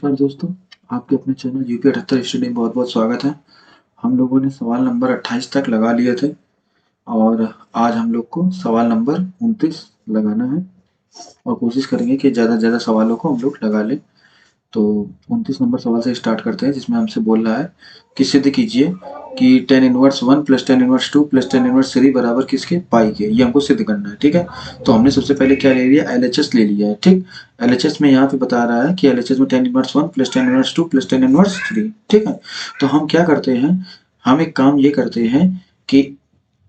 नमस्कार दोस्तों, आपके अपने चैनल यूपी 78 स्टडी में बहुत-बहुत स्वागत है। हम लोगों ने सवाल नंबर 28 तक लगा लिए थे और आज हम लोग को सवाल नंबर 29 लगाना है और कोशिश करेंगे कि ज़्यादा से ज़्यादा सवालों को हम लोग लगा लें। तो 29 नंबर सवाल से स्टार्ट करते हैं, जिसमें हमसे बोल रहा है कि सिद्ध कीजिए कि tan inverse 1 plus tan inverse 2 plus tan inverse 3 बराबर किसके पाई के। ये हमको सिद्ध करना है, ठीक है। तो हमने सबसे पहले क्या ले लिया, LHS ले लिया है, ठीक। LHS में यहाँ पे बता रहा है कि LHS में tan inverse 1 plus tan inverse 2 plus tan inverse 3, ठीक है। तो हम क्या करते हैं, हम एक काम ये करते हैं कि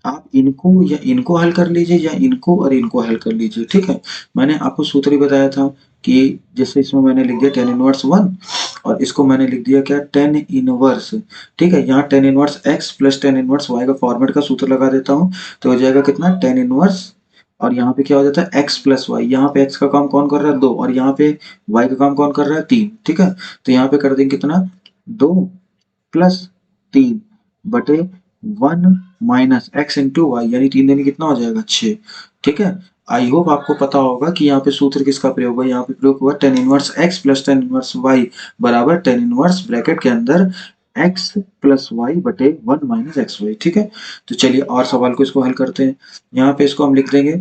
आप इनको या इनको हल कर लीजिए या इनको और इनको हल कर लीजिए, ठीक है। मैंने आपको सूत्र ही बताया था कि जैसे इसमें मैंने लिख दिया tan इनवर्स 1 और इसको मैंने लिख दिया क्या, tan इनवर्स, ठीक है। यहाँ tan inverse x plus tan inverse y का फॉर्मेट का सूत्र लगा देता हूँ, तो हो जाएगा कितना, tan इनवर्स और यहाँ पे क्या हो जाता है x प्लस वाई। यहाँ पे x का काम कौन कर रहा है, 2, और यहाँ पे y का काम कौन कर रहा है, 3, ठीक है। तो यहाँ पे कर देंगे कितना, 2 प्लस 3 बटे 1 माइनस x इंटू वाई, यानी 3 देने कितना हो जाएगा, 6, ठीक है। आई होप आपको पता होगा कि यहाँ पे सूत्र किसका प्रयोग हुआ, यहाँ पे प्रयोग हुआ tan inverse x plus tan inverse y बराबर tan इनवर्स ब्रैकेट के अंदर x प्लस वाई बटे 1 माइनस एक्स वाई, ठीक है। तो चलिए और सवाल को इसको हल करते हैं। यहाँ पे इसको हम लिख देंगे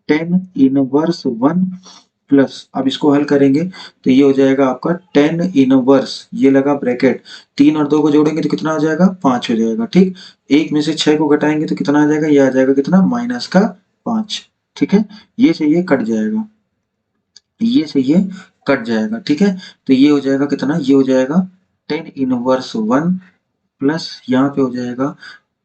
tan इनवर्स 1 प्लस, अब इसको हल करेंगे तो ये हो जाएगा आपका tan इनवर्स, ये लगा ब्रैकेट, 3 और 2 को जोड़ेंगे तो कितना आ जाएगा, 5 हो जाएगा, ठीक। एक में से 6 को घटाएंगे तो कितना आ जाएगा, ये आ जाएगा कितना, माइनस का 5, ठीक है। ये से ये कट जाएगा, ये से ये कट जाएगा, ठीक है। तो ये हो जाएगा कितना, ये हो जाएगा tan इनवर्स 1 प्लस यहाँ पे हो जाएगा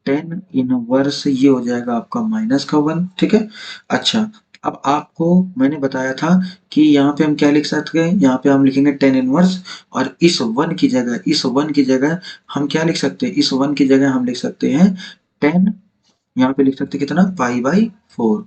tan इनवर्स, ये हो जाएगा आपका माइनस का 1, ठीक है। अच्छा, अब आपको मैंने बताया था कि यहाँ पे हम क्या लिख सकते हैं, यहाँ पे हम लिखेंगे tan इनवर्स और इस 1 की जगह, इस 1 की जगह हम क्या लिख सकते हैं, इस 1 की जगह हम लिख सकते हैं tan, यहाँ पे लिख सकते हैं कितना, पाई बाई 4,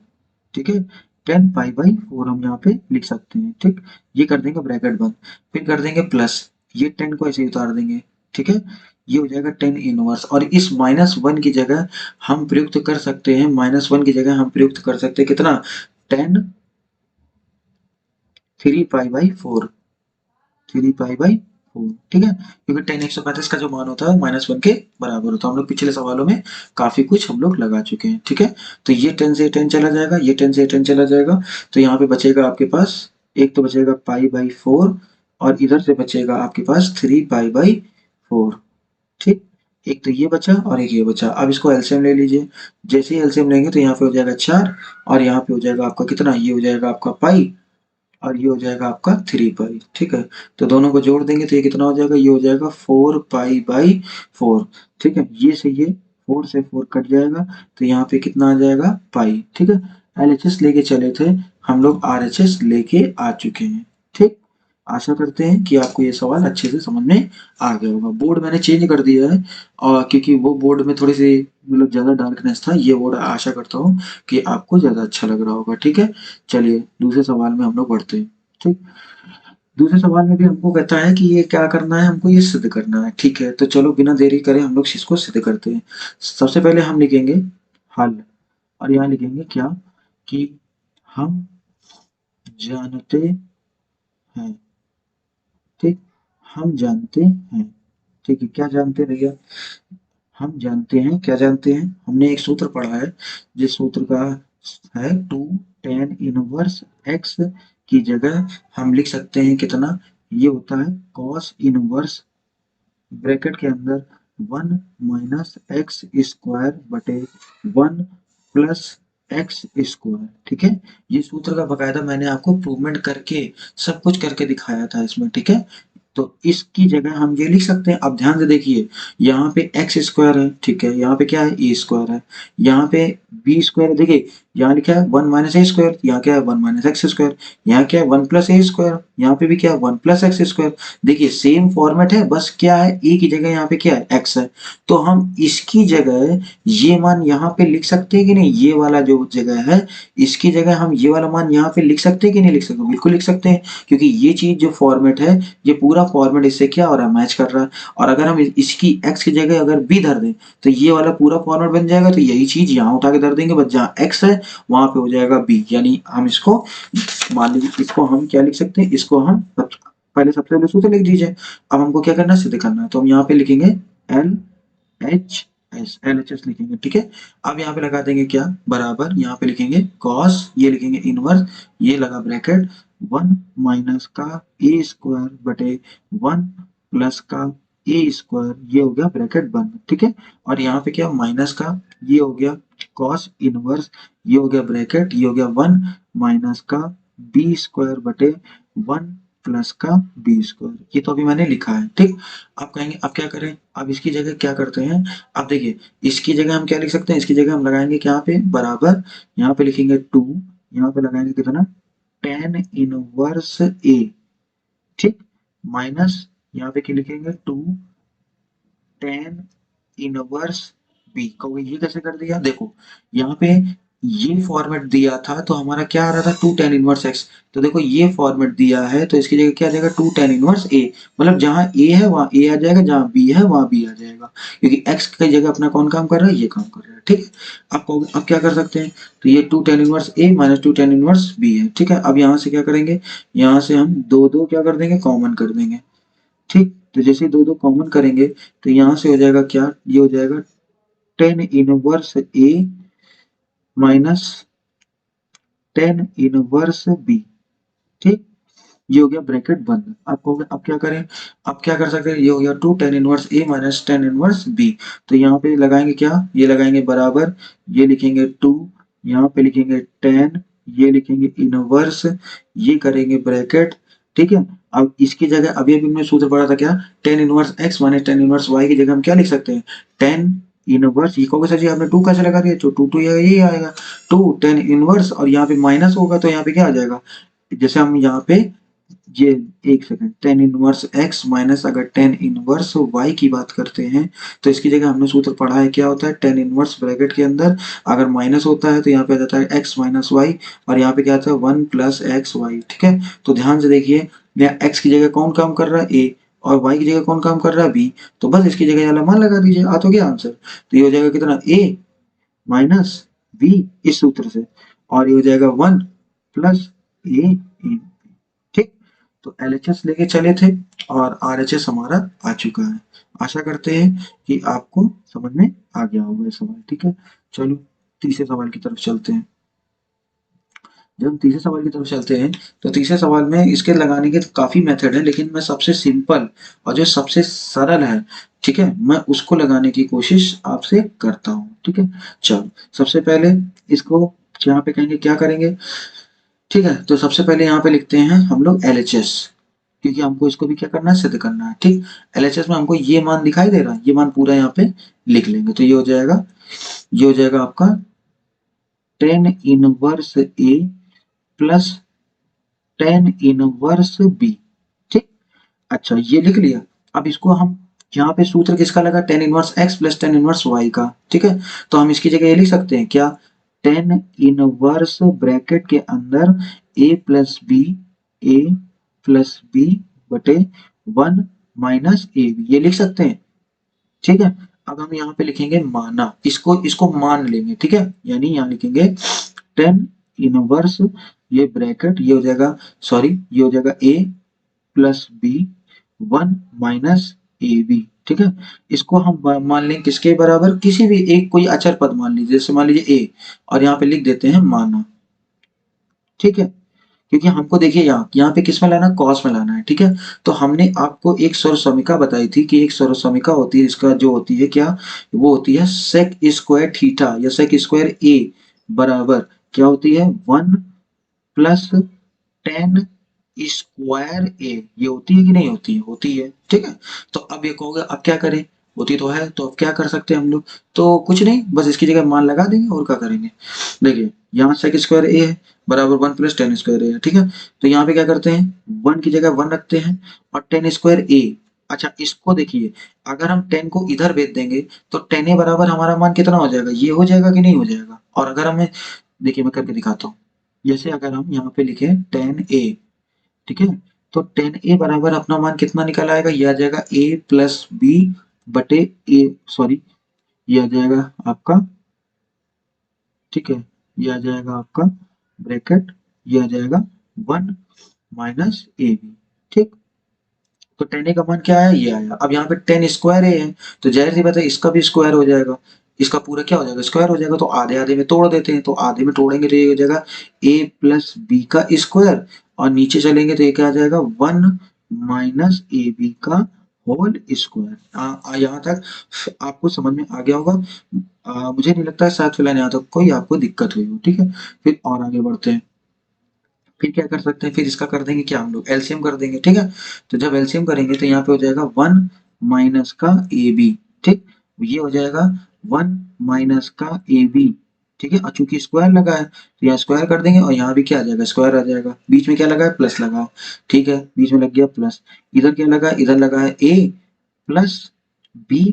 ठीक है। tan पाई बाई 4 हम यहाँ पे लिख सकते हैं, ठीक। ये कर देंगे ब्रैकेट बंद, फिर कर देंगे प्लस, ये 10 को ऐसे ही उतार देंगे, ठीक है। ये हो जाएगा tan इनवर्स और इस माइनस 1 की जगह हम प्रयुक्त कर सकते हैं, माइनस 1 की जगह हम प्रयुक्त कर सकते हैं कितना, tan 3 pi by 4, 3 pi by 4, ठीक है। क्योंकि tan 135 का जो मान होता है माइनस 1 के बराबर होता है। हम लोग पिछले सवालों में काफी कुछ हम लोग लगा चुके हैं, ठीक है। तो ये 10 से 10 चला जाएगा, ये 10 से 10 चला जाएगा, तो यहाँ पे बचेगा आपके पास, एक तो बचेगा पाई बाई 4 और इधर से बचेगा आपके पास 3 पाई बाई 4, ठीक। एक तो ये बचा और एक ये बचा। अब इसको एलसीएम ले लीजिए, जैसे ही एलसीएम लेंगे तो यहाँ पे हो जाएगा 4 और यहाँ पे हो जाएगा आपका कितना, ये हो जाएगा आपका पाई और ये हो जाएगा आपका 3 पाई, ठीक है। तो दोनों को जोड़ देंगे तो ये कितना हो जाएगा, ये हो जाएगा 4 पाई बाई 4, ठीक है। ये से ये 4 से 4 कट जाएगा तो यहाँ पे कितना आ जाएगा, पाई, ठीक है। एलएचएस लेके चले थे हम लोग, आरएचएस लेके आ चुके हैं, ठीक। आशा करते हैं कि आपको ये सवाल अच्छे से समझ में आ गया होगा। बोर्ड मैंने चेंज कर दिया है और क्योंकि वो बोर्ड में थोड़ी सी मतलब ज़्यादा डार्कनेस था, ये बोर्ड आशा करता हूँ कि आपको ज़्यादा अच्छा लग रहा होगा, ठीक है। चलिए दूसरे सवाल में हम लोग बढ़ते हैं, ठीक। दूसरे सवाल में भी हमको कहता है कि ये क्या करना है, हमको ये सिद्ध करना है, ठीक है। तो चलो बिना देरी करे हम लोग इसको सिद्ध करते हैं। सबसे पहले हम लिखेंगे हल और यहाँ लिखेंगे क्या, कि हम जानते हैं, ठीक। हम जानते हैं, ठीक है। क्या जानते हैं भैया, हम जानते हैं, क्या जानते हैं, हमने एक सूत्र पढ़ा है जिस सूत्र का है 2 tan इनवर्स x की जगह हम लिख सकते हैं कितना, ये होता है cos इनवर्स ब्रैकेट के अंदर 1 माइनस एक्स स्क्वायर बटे 1 प्लस एक्स स्क्वायर, ठीक है। ये सूत्र का बकायदा मैंने आपको प्रूवमेंट करके सब कुछ करके दिखाया था इसमें, ठीक है। तो इसकी जगह हम ये लिख सकते हैं, अब ध्यान से देखिए, यहाँ पे एक्स स्क्वायर है, ठीक है, यहाँ पे क्या है, ए स्क्वायर है, यहाँ पे बी स्क्वायर है, देखिए यहाँ लिखा है 1 माइनस ए स्क्वायर, यहाँ क्या है 1 माइनस एक्स स्क्वायर, यहाँ क्या है 1 प्लस ए स्क्वायर, यहाँ पे भी क्या है 1 प्लस एक्स स्क्वायर। देखिए सेम फॉर्मेट है, बस क्या है, ए की जगह यहाँ पे क्या है, एक्स है। तो हम इसकी जगह ये मान यहाँ पे लिख सकते हैं कि नहीं, ये वाला जो जगह है इसकी जगह हम ये वाला मान यहाँ पे लिख सकते हैं कि नहीं लिख सकते, बिल्कुल लिख सकते हैं, क्योंकि ये चीज जो फॉर्मेट है ये पूरा फॉर्मेट इससे क्या हो रहा है, मैच कर रहा है। और अगर हम इसकी x की जगह अगर b धर दें तो ये वाला पूरा फॉर्मेट बन जाएगा, तो यही चीज यहाँ उठा के धर देंगे, बस जहाँ x है वहां पे हो जाएगा b, यानी हम इसको मान लीजिए, इसको हम क्या लिख सकते हैं, इसको हम पहले सबसे पहले सूत्र लिख दीजिए। अब हमको क्या करना है, सिद्ध करना है, तो हम यहाँ पे लिखेंगे L H S, L H S लिखेंगे, ठीक है। अब यहाँ पे लगा देंगे क्या, बराबर, यहाँ पे लिखेंगे कॉस, ये लिखेंगे इनवर्स, ये लगा ब्रैकेट, 1 माइनस का ए स्क्वायर बटे 1 प्लस का ए स्क्वायर, ये हो गया ब्रैकेट बंद, ठीक है। और यहाँ पे क्या, माइनस का, ये हो गया कॉस इनवर्स, ये हो गया ब्रैकेट, ये हो गया 1 माइनस का बी स्क्वायर बटे 1 प्लस का बी स्क्वायर, ये तो अभी मैंने लिखा है, ठीक। आप कहेंगे अब क्या करें, अब इसकी जगह क्या करते हैं, अब देखिए इसकी जगह हम क्या लिख सकते हैं, इसकी जगह हम लगाएंगे क्या, यहाँ पे बराबर, यहाँ पे लिखेंगे 2, यहाँ पे लगाएंगे कितना, tan इनवर्स ए, ठीक, माइनस यहाँ पे क्या लिखेंगे 2 tan इनवर्स बी, कहोगे ये कैसे कर दिया, देखो यहाँ पे ये फॉर्मेट दिया था तो हमारा क्या आ रहा था 2 tan इनवर्स एक्स, तो देखो ये फॉर्मेट दिया है तो इसकी जगह क्या आ जाएगा 2 tan इनवर्स ए, मतलब जहां ए है वहां ए आ जाएगा, जहां बी है वहां बी आ जाएगा, क्योंकि एक्स की जगह अपना कौन काम कर रहा है, ये काम कर रहा है, ठीक है। अब कहोगे अब क्या कर सकते हैं, तो ये 2 tan इनवर्स ए माइनस 2 tan इनवर्स बी है, ठीक है। अब यहाँ से क्या करेंगे, यहाँ से हम दो दो क्या कर देंगे, कॉमन कर देंगे, ठीक। तो जैसे दो दो कॉमन करेंगे तो यहाँ से हो जाएगा क्या, ये हो जाएगा tan इनवर्स ए माइनस tan इनवर्स बी, ठीक, ये हो गया ब्रैकेट बंद। आप कहोगे अब क्या करें, अब क्या कर सकते हैं, ये हो गया 2 tan इनवर्स ए माइनस tan इनवर्स बी, तो यहाँ पे लगाएंगे क्या, ये लगाएंगे बराबर, ये लिखेंगे 2, यहाँ पे लिखेंगे tan, ये लिखेंगे इनवर्स, ये करेंगे ब्रैकेट, ठीक है। अब इसकी जगह अभी अभी हमने सूत्र पढ़ा था क्या, tan inverse x minus tan inverse y की जगह हम क्या लिख सकते हैं, tan इनवर्स, ये कहोगे सर जी आपने 2 कैसे लगा दिया, तो 2 यही आएगा, 2 tan इनवर्स, और यहाँ पे माइनस होगा तो यहाँ पे क्या आ जाएगा, जैसे हम यहाँ पे ये, एक second, tan inverse x minus अगर tan इनवर्स y की बात करते हैं तो इसकी जगह हमने सूत्र पढ़ा है, क्या होता है, tan इनवर्स ब्रैकेट के अंदर अगर माइनस होता है तो यहाँ पे आ जाता है x माइनस वाई, और यहाँ पे क्या आता है 1 प्लस एक्स वाई, ठीक है। तो ध्यान से देखिए, यहाँ x की जगह कौन काम कर रहा है, a, और y की जगह कौन काम कर रहा है, b, तो बस इसकी जगह वाला मान लगा दीजिए, आ तो गया आंसर, तो ये हो जाएगा कितना, a माइनस b इस सूत्र से, और ये हो जाएगा 1 प्लस a, ठीक। तो एलएचएस लेके चले थे और आरएचएस हमारा आ चुका है। आशा करते हैं कि आपको समझ में आ गया होगा ये सवाल, ठीक है। चलो तीसरे सवाल की तरफ चलते हैं। जब हम तीसरे सवाल की तरफ चलते हैं तो तीसरे सवाल में इसके लगाने के काफी मेथड है, लेकिन मैं सबसे सिंपल और जो सबसे सरल है, ठीक है, मैं उसको लगाने की कोशिश आपसे करता हूँ, ठीक है। चलो सबसे पहले इसको यहाँ पे कहेंगे क्या करेंगे, ठीक है। तो सबसे पहले यहाँ पे लिखते हैं हम लोग एलएचएस, क्योंकि हमको इसको भी क्या करना है, सिद्ध करना है, ठीक। एलएचएस में हमको ये मान दिखाई दे रहा है, ये मान पूरा यहाँ पे लिख लेंगे, तो ये हो जाएगा, ये हो जाएगा आपका tan इनवर्स ए प्लस tan इनवर्स बी, ठीक। अच्छा ये लिख लिया। अब इसको हम यहाँ पे सूत्र किसका लगा, tan inverse x plus tan inverse y का, ठीक है। तो हम इसकी जगह ये लिख सकते हैं क्या, tan इनवर्स ब्रैकेट के अंदर a plus b, a plus b बटे 1 माइनस ए बी, ये लिख सकते हैं, ठीक है। अब हम यहाँ पे लिखेंगे माना, इसको इसको मान लेंगे, ठीक है, यानी यहाँ लिखेंगे tan इनवर्स, ये ब्रैकेट, ये हो जाएगा, सॉरी ये हो जाएगा a plus b 1 minus a b, ठीक है। इसको हम मान लें किसके बराबर, किसी भी एक कोई अचर पद मान लीजिए, जैसे मान लीजिए a, और यहाँ पे लिख देते हैं माना, ठीक है। क्योंकि हमको देखिए यहाँ पे किस में लाना है, कॉस में लाना है, ठीक है। तो हमने आपको एक सर्वसमीका बताई थी कि एक सर्वसमीका होती है, इसका जो होती है क्या, वो होती है सेक स्क्वायर थीटा या सेक स्क्वायर ए बराबर क्या होती है, 1 प्लस टेन स्क्वायर ए, ये होती है कि नहीं होती है, होती है, ठीक है। तो अब ये कहोगे अब क्या करें, होती तो है, तो अब क्या कर सकते हैं हम लोग, तो कुछ नहीं, बस इसकी जगह मान लगा देंगे और क्या करेंगे। देखिए यहाँ सेक स्क्वायर ए है बराबर 1 प्लस टेन स्क्वायर ए है, ठीक है। तो यहाँ पे क्या करते हैं, 1 की जगह 1 रखते हैं और टेन स्क्वायर ए, अच्छा इसको देखिए, अगर हम 10 को इधर भेज देंगे तो 10 ए बराबर हमारा मान कितना हो जाएगा, ये हो जाएगा कि नहीं हो जाएगा। और अगर हमें, देखिए मैं करके दिखाता हूँ, जैसे अगर हम यहाँ पे लिखें 10 ए, ठीक है, तो 10 ए बराबर अपना मान कितना निकल आएगा, ये आ जाएगा a प्लस बी बटे ए, सॉरी ये आ जाएगा आपका, ठीक है, ये आ जाएगा आपका ब्रैकेट, ये आ जाएगा 1 माइनस ए बी, ठीक। तो टेन ए का मान क्या आया, ये आया। अब यहाँ पे टेन स्क्वायर ए है, तो जाहिर सी बात है इसका भी स्क्वायर हो जाएगा, इसका पूरा क्या हो जाएगा, स्क्वायर हो जाएगा। तो आधे आधे में तोड़ देते हैं, तो आधे में तोड़ेंगे तो ये हो जाएगा ए प्लस बी का स्क्वायर, और नीचे चलेंगे तो ये क्या आ जाएगा, वन माइनस ए बी का होल स्क्वायर। यहाँ तक आपको समझ में आ गया होगा। मुझे नहीं लगता है शायद फिलहाल यहाँ तक कोई आपको दिक्कत हुई हो, ठीक है। फिर और आगे बढ़ते हैं। फिर क्या कर सकते हैं, फिर इसका कर देंगे क्या हम लोग, एलसीएम कर देंगे, ठीक है। तो जब एलसीएम करेंगे तो यहाँ पे हो जाएगा वन माइनस का ए बी, ठीक। ये हो जाएगा वन माइनस का ए बी, ठीक है। और चूंकि स्क्वायर लगा है तो यहाँ स्क्वायर कर देंगे, और यहाँ भी क्या आ जाएगा, स्क्वायर आ जाएगा। बीच में क्या लगा है, प्लस लगा है, ठीक है, बीच में लग गया प्लस। इधर क्या लगा है, इधर लगा है ए प्लस बी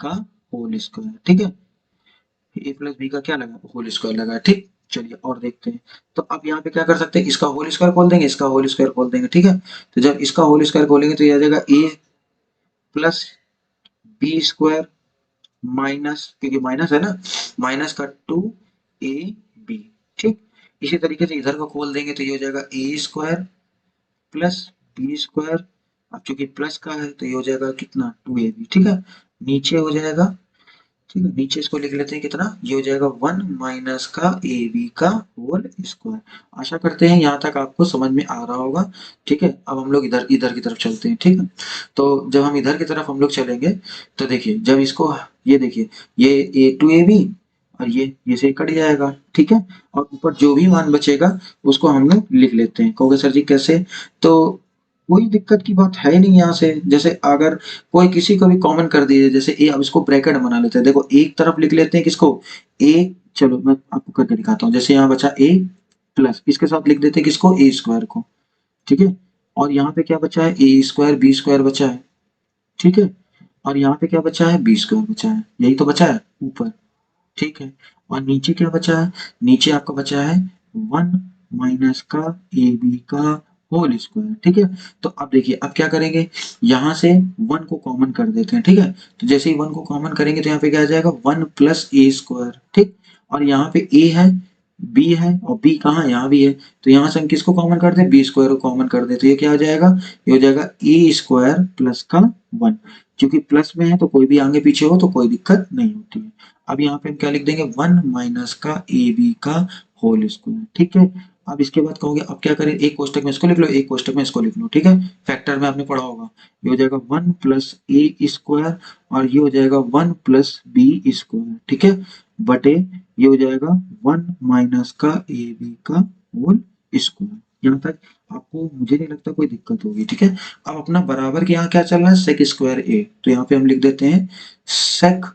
का होल स्क्वायर, ठीक है। ए प्लस बी का क्या लगा, होल स्क्वायर लगा है, ठीक। चलिए और देखते हैं। तो अब यहाँ पे क्या कर सकते हैं, इसका होल स्क्वायर खोल देंगे, इसका होल स्क्वायर खोल देंगे, ठीक है। तो जब इसका होल स्क्वायर खोलेंगे तो ये आ जाएगा ए प्लस बी स्क्वायर माइनस, क्योंकि माइनस है ना, माइनस का टू ए बी, ठीक। इसी तरीके से इधर को खोल देंगे तो ये हो जाएगा ए स्क्वायर प्लस बी स्क्वायर। अब चूंकि प्लस का है तो ये हो जाएगा कितना, टू ए बी, ठीक है। नीचे हो जाएगा, ठीक है, नीचे इसको लिख लेते हैं कितना, ये हो जाएगा वन माइनस का ए बी का होल स्क्वायर। आशा करते हैं यहाँ तक आपको समझ में आ रहा होगा, ठीक है। अब हम लोग इधर इधर की तरफ चलते हैं, ठीक है। तो जब हम इधर की तरफ हम लोग चलेंगे तो देखिए, जब इसको, ये देखिए, ये ए टू ए बी, और ये से कट जाएगा, ठीक है। और ऊपर जो भी मान बचेगा उसको हम लोग लिख लेते हैं। कहोगे सर जी कैसे, तो कोई दिक्कत की बात है नहीं यहाँ से। जैसे अगर कोई किसी को भी कॉमन कर दीजिए, जैसे ए, अब इसको ब्रैकेट बना लेते हैं। देखो एक तरफ लिख लेते हैं किसको, ए, चलो मैं आपको करके दिखाता हूँ। जैसे यहाँ बचा ए प्लस, इसके साथ लिख देते हैं किसको, ए स्क्वायर को, ठीक है। और यहाँ पे क्या बचा है, ए स्क्वायर बी स्क्वायर बचा है, ठीक है। और यहाँ पे क्या बचा है, बी स्क्वायर बचा है, यही तो बचा है ऊपर, ठीक है। और नीचे क्या बचा है, नीचे आपका बचा है वन माइनस का ए बी का होल स्क्वायर, ठीक है। तो अब देखिए, अब क्या करेंगे, यहाँ से वन को कॉमन कर देते हैं, ठीक है। तो जैसे ही वन को कॉमन करेंगे तो यहाँ पे क्या आ जाएगा, वन प्लस ए स्क्वायर, ठीक। और यहाँ पे ए है, बी है, और बी कहाँ, यहाँ भी है। तो यहाँ से हम किसको कॉमन कर दें, बी स्क्वायर को कॉमन कर देते, ये क्या हो जाएगा, ये हो जाएगा ए स्क्वायर प्लस का वन। क्योंकि प्लस में है तो कोई भी आगे पीछे हो तो कोई दिक्कत नहीं होती है। अब यहाँ पे हम क्या लिख देंगे, वन माइनस का ए बी का होल स्क्वायर, ठीक है। अब इसके बाद कहोगे अब क्या करें, एक कोष्टक में इसको लिख लो, एक कोष्टक में इसको लिख लो, ठीक है। फैक्टर में आपने पढ़ा होगा, ये हो जाएगा वन प्लस ए स्क्वायर, और ये हो जाएगा वन प्लस बी स्क्वायर, ठीक है, बटे ये हो जाएगा वन माइनस का ए बी का होल स्क्वायर। यहाँ तक आपको मुझे नहीं लगता कोई दिक्कत होगी, ठीक है। अब अपना बराबर के यहाँ क्या चल रहा है, सेक स्क्वायर ए, तो यहाँ पे हम लिख देते हैं सेक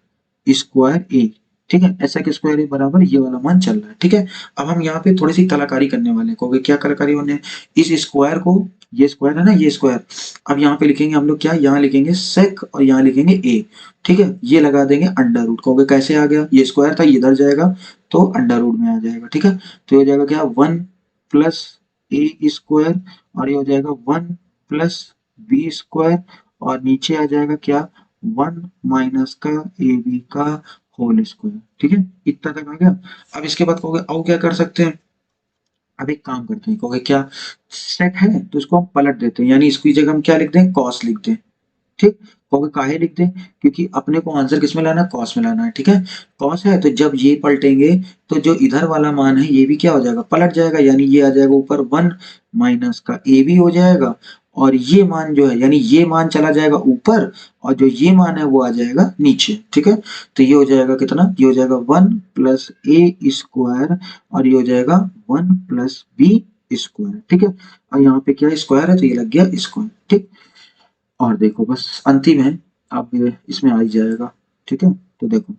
स्क्वायर ए, ठीक है। ऐसा के स्क्वायर ए बराबर ये वाला मान चल रहा है, ठीक है। अब हम यहाँ पे थोड़ी सी कलाकारी करने वाले हैं। कहोगे क्या कलाकारी होने है, इस स्क्वायर को, ये स्क्वायर है ना, ये स्क्वायर, अब यहाँ पे लिखेंगे हम लोग क्या, यहाँ लिखेंगे सेक और यहाँ लिखेंगे ए, ठीक है। ये लगा देंगे अंडर रूट। कहोगे कैसे आ गया, ये स्क्वायर था, ये इधर जाएगा तो अंडर रूट में आ जाएगा, ठीक है। तो ये हो जाएगा क्या, वन प्लस ए स्क्वायर, और ये हो जाएगा वन प्लस बी स्क्वायर, और नीचे आ जाएगा क्या, वन माइनस का ए बी का होल स्क्वायर, ठीक है। इतना तक आ गया। अब इसके बाद कहोगे और क्या कर सकते हैं, अब एक काम करते हैं, कहोगे क्या, सेक है तो इसको हम पलट देते हैं, यानी इसकी जगह हम क्या लिख दें, कॉस लिख दें, ठीक। कहोगे काहे लिख दें, क्योंकि अपने को आंसर किस में लाना है, कॉस में लाना है, ठीक है। कॉस है तो जब ये पलटेंगे तो जो इधर वाला मान है ये भी क्या हो जाएगा, पलट जाएगा, यानी ये आ जाएगा ऊपर वन माइनस का ए बी हो जाएगा, और ये मान जो है, यानी ये मान चला जाएगा ऊपर, और जो ये मान है वो आ जाएगा नीचे, ठीक है। तो ये हो जाएगा कितना, ये हो जाएगा वन प्लस ए स्क्वायर, और ये हो जाएगा वन प्लस बी स्क्वायर, ठीक है। और यहाँ पे क्या स्क्वायर है तो ये लग गया स्क्वायर, ठीक। और देखो बस अंतिम है, अब ये इसमें आ ही जाएगा, ठीक है। तो देखो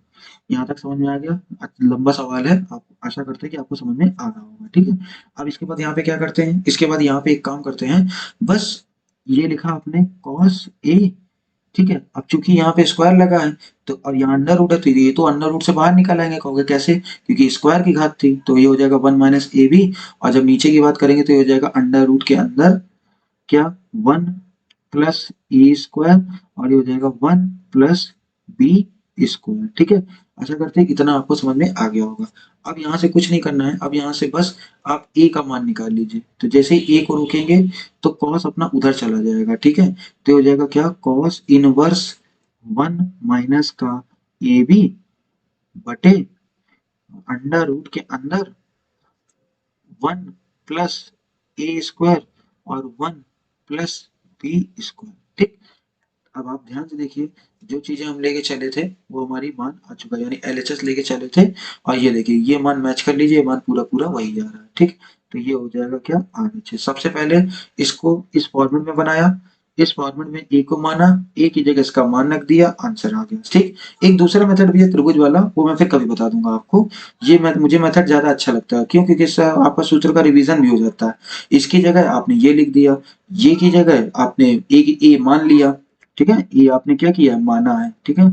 यहाँ तक समझ में आ गया, लंबा सवाल है, आप आशा करते हैं कि आपको समझ में आ रहा होगा, ठीक है। अब इसके बाद यहाँ पे क्या करते हैं, इसके बाद यहाँ पे एक काम करते हैं, बस ये लिखा आपने कॉस ए, ठीक है। अब चूंकि यहाँ पे स्क्वायर लगा है तो, और यहाँ अंडर रूट है तो ये तो अंडर रूट से बाहर निकल आएंगे। कहोगे कैसे, क्योंकि स्क्वायर की घात थी, तो ये हो जाएगा वन माइनस ए बी, और जब नीचे की बात करेंगे तो ये हो जाएगा अंडर रूट के अंदर क्या, वन प्लस ए स्क्वायर, और ये हो जाएगा वन प्लस बी स्क्वायर। ठीक है, आशा करते हैं इतना आपको समझ में आ गया होगा। अब यहाँ से कुछ नहीं करना है, अब यहाँ से बस आप a का मान निकाल लीजिए। तो जैसे ही a को रोकेंगे तो कॉस अपना उधर चला जाएगा। ठीक है, तो हो जाएगा क्या, कॉस इनवर्स 1 माइनस का ए बी बटे अंडर रूट के अंदर 1 प्लस ए स्क्वायर और 1 प्लस बी स्क्वायर। ठीक, अब आप ध्यान से देखिए, जो चीजें हम लेके चले थे वो हमारी मान आ चुका है, यानी एलएचएस लेके चले थे, और ये देखिए ये मान मैच कर लीजिए, मान पूरा पूरा वही आ रहा है। ठीक, तो ये हो जाएगा क्या, आरएचएस। सबसे पहले इसको इस फॉर्मेट में बनाया, इस फॉर्मेट में ए को माना, ए की जगह इसका मान रख दिया, आंसर आ गया। ठीक, एक दूसरा मेथड भी है त्रिभुज वाला, वो मैं फिर कभी बता दूंगा आपको। ये मुझे मेथड ज्यादा अच्छा लगता है, क्यों, क्योंकि इससे आपका सूत्र का रिवीजन भी हो जाता है। इसकी जगह आपने ये लिख दिया, ये की जगह आपने ए मान लिया। ठीक है, ये आपने क्या किया, माना है। ठीक है,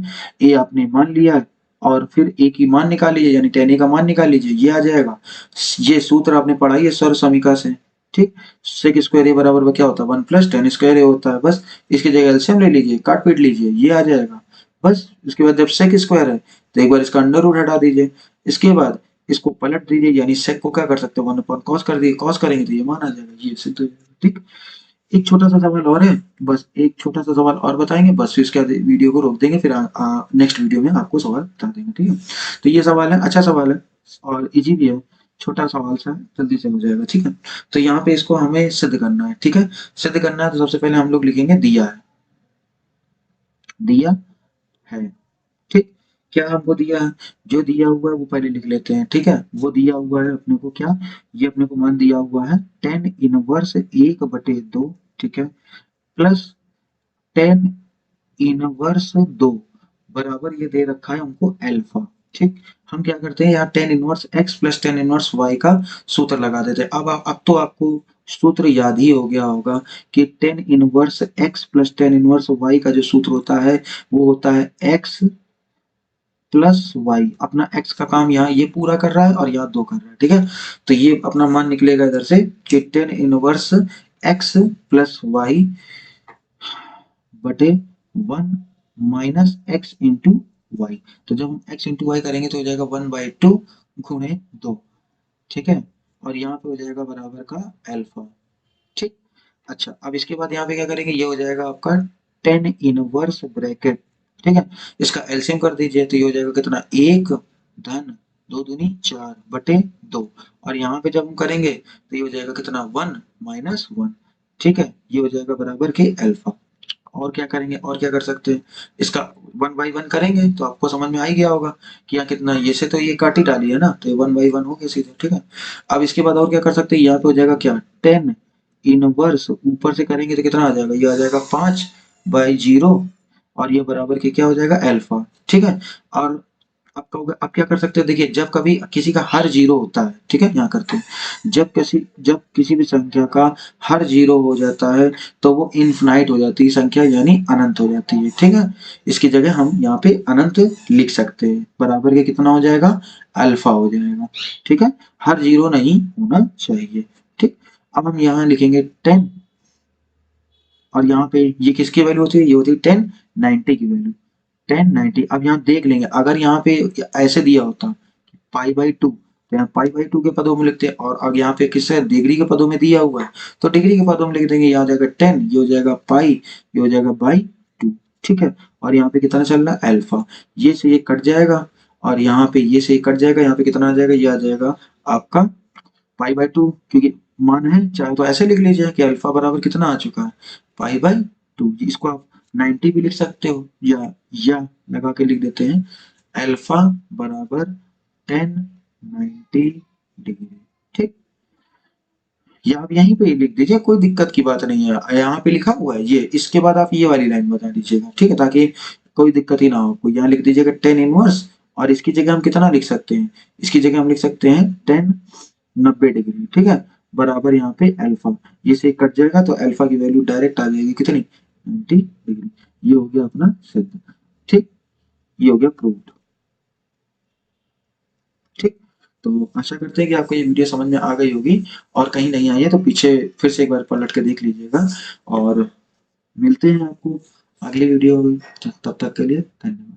ये आपने मान लिया और फिर ए की मान निकाल लीजिए, यानी tan a का मान निकाल लीजिए, ये आ जाएगा। ये सूत्र आपने पढ़ा ही है सर्व समीकरण से। ठीक, सेक स्क्वायर ए बराबर में क्या होता है, 1 प्लस tan स्क्वायर ए होता है। बस इसकी जगह एलसीएम ले लीजिए, काट पीट लीजिए, ये आ जाएगा। बस इसके बाद जब सेक स्क्वायर है तो एक बार इसका अंडर रूट हटा दीजिए, इसके बाद इसको पलट दीजिए, यानी सेक को क्या कर सकते हैं, 1 अपॉन कॉस कर दिए, कॉस करेंगे तो ये मान आ जाएगा, ये सिद्ध हो जाएगा। ठीक, एक छोटा सा सवाल और है, बस एक छोटा सा सवाल और बताएंगे, बस फिर इसके बाद वीडियो को रोक देंगे, फिर नेक्स्ट वीडियो में आपको सवाल बता देंगे। ठीक है, तो ये सवाल है, अच्छा सवाल है और इजी भी है, छोटा सवाल सा जल्दी से हो जाएगा। ठीक है, तो यहाँ पे इसको हमें सिद्ध करना है। ठीक है, सिद्ध करना है तो सबसे पहले हम लोग लिखेंगे दिया है, दिया है। ठीक, क्या हमको दिया है, जो दिया हुआ है वो पहले लिख लेते हैं। ठीक है, वो दिया हुआ है अपने को क्या, ये अपने को मान दिया हुआ है tan इनवर्स 1/2। ठीक है, प्लस tan इनवर्स 2 बराबर ये दे रखा है हमको अल्फा। ठीक, हम क्या करते हैं, यहाँ tan inverse x plus tan inverse y का सूत्र लगा देते हैं। अब तो आपको सूत्र याद ही हो गया होगा कि tan inverse x plus tan inverse y का जो सूत्र होता है वो होता है x प्लस वाई। अपना x का काम यहाँ ये पूरा कर रहा है और यहाँ 2 कर रहा है। ठीक है, तो ये अपना मान निकलेगा इधर से कि tan inverse x plus y बटे 1 माइनस एक्स इंटू वाई। तो जब हम x इंटू वाई करेंगे तो हो जाएगा 1/2 गुणे 2। ठीक है, और यहाँ पे हो जाएगा बराबर का अल्फा। ठीक, अच्छा अब इसके बाद यहाँ पे क्या करेंगे, ये हो जाएगा आपका tan इनवर्स ब्रैकेट। ठीक है, इसका एलसीएम कर दीजिए तो ये हो जाएगा कितना, 1 धन 2 दूनी 4 बटे 2, और यहाँ पे जब हम करेंगे तो ये हो जाएगा कितना, 1 माइनस 1। ठीक है, ये हो जाएगा बराबर के अल्फा। और क्या करेंगे, और क्या कर सकते हैं, इसका 1/1 करेंगे तो आपको समझ में आ ही गया होगा कि यहाँ कितना, ये से तो ये काट ही डाली है ना, तो ये 1/1 हो गया सीधे। ठीक है, अब इसके बाद और क्या कर सकते हैं, यहाँ पे हो जाएगा क्या, tan इनवर्स ऊपर से करेंगे तो कितना आ जाएगा, ये आ जाएगा 5/0, और ये बराबर के क्या हो जाएगा, अल्फा। ठीक है, और अब कहोगे अब क्या कर सकते हैं, देखिए जब कभी किसी का हर जीरो होता है, ठीक है, यहाँ करते हैं, जब किसी भी संख्या का हर जीरो हो जाता है तो वो इनफिनाइट हो जाती है संख्या, यानी अनंत हो जाती है। ठीक है, इसकी जगह हम यहाँ पे अनंत लिख सकते हैं, बराबर के कितना हो जाएगा, अल्फा हो जाएगा। ठीक है, हर जीरो नहीं होना चाहिए। ठीक, अब हम यहाँ लिखेंगे 10, और यहाँ पे ये किसकी वैल्यू होती है, ये होती है 1090 की वैल्यू, 1090। अब यहाँ देख लेंगे, अगर यहाँ पे ऐसे दिया होता π/2 तो यहाँ π/2 के पदों में लिखते हैं, और अब यहाँ पे किससे डिग्री के पदों में दिया हुआ है तो डिग्री के पदों में लिख देंगे, यहाँ आ जाएगा 10, ये हो जाएगा पाई, ये हो जाएगा /2। ठीक है, और यहाँ पे कितना चल रहा है, अल्फा। ये से ये कट जाएगा और यहाँ पे ये से ये कट जाएगा, यहाँ पे कितना आ जाएगा, ये आ जाएगा आपका π/2, क्योंकि मान है, चाहे तो ऐसे लिख लीजिए कि अल्फा बराबर कितना आ चुका है, π/2। इसको आप 90 भी लिख सकते हो, या लगा के लिख देते हैं अल्फा बराबर 1090 डिग्री। ठीक, या आप यहीं पे ही लिख दीजिए, कोई दिक्कत की बात नहीं है, यहाँ पे लिखा हुआ है ये, इसके बाद आप ये वाली लाइन बता दीजिएगा। ठीक है, ताकि कोई दिक्कत ही ना हो, कोई यहाँ लिख दीजिएगा 10 इनवर्स, और इसकी जगह हम कितना लिख सकते हैं, इसकी जगह हम लिख सकते हैं 1090 डिग्री। ठीक है, बराबर यहाँ पे अल्फा, ये से कट जाएगा तो अल्फा की वैल्यू डायरेक्ट आ जाएगी कितनी, 90 डिग्री। ये हो गया अपना सिद्ध। ठीक, ये हो गया प्रूव्ड। ठीक, तो आशा करते हैं कि आपको ये वीडियो समझ में आ गई होगी, और कहीं नहीं आई है तो पीछे फिर से एक बार पलट के देख लीजिएगा, और मिलते हैं आपको अगली वीडियो में, तब तक के लिए धन्यवाद।